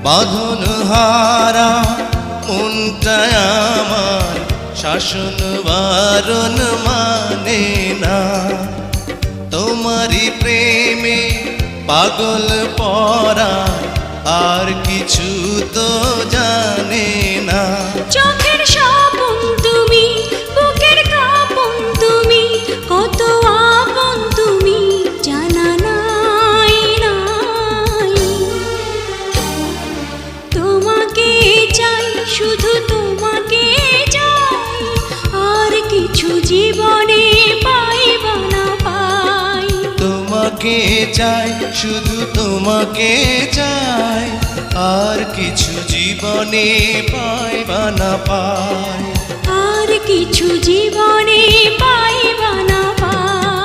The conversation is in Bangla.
বাঁধন হারা মনটা আমার শাসন বারণ মানে না। তোমারই প্রেমে পাগল পরা আর কিছু তো জানে না। চোখের স্বপন তুমি, বুকের কাঁপন তুমি, কত আপন তুমি জানা নাই নাই। তোমাকে চাই, শুধু তোমাকে চাই, আর কিছু জীবনে পাইব না পাই। তোমাকে চাই, শুধু তোমাকে চাই, আর কিছু জীবনে পাইবা না পাই। আর কিছু জীবনে পাইব না পাই।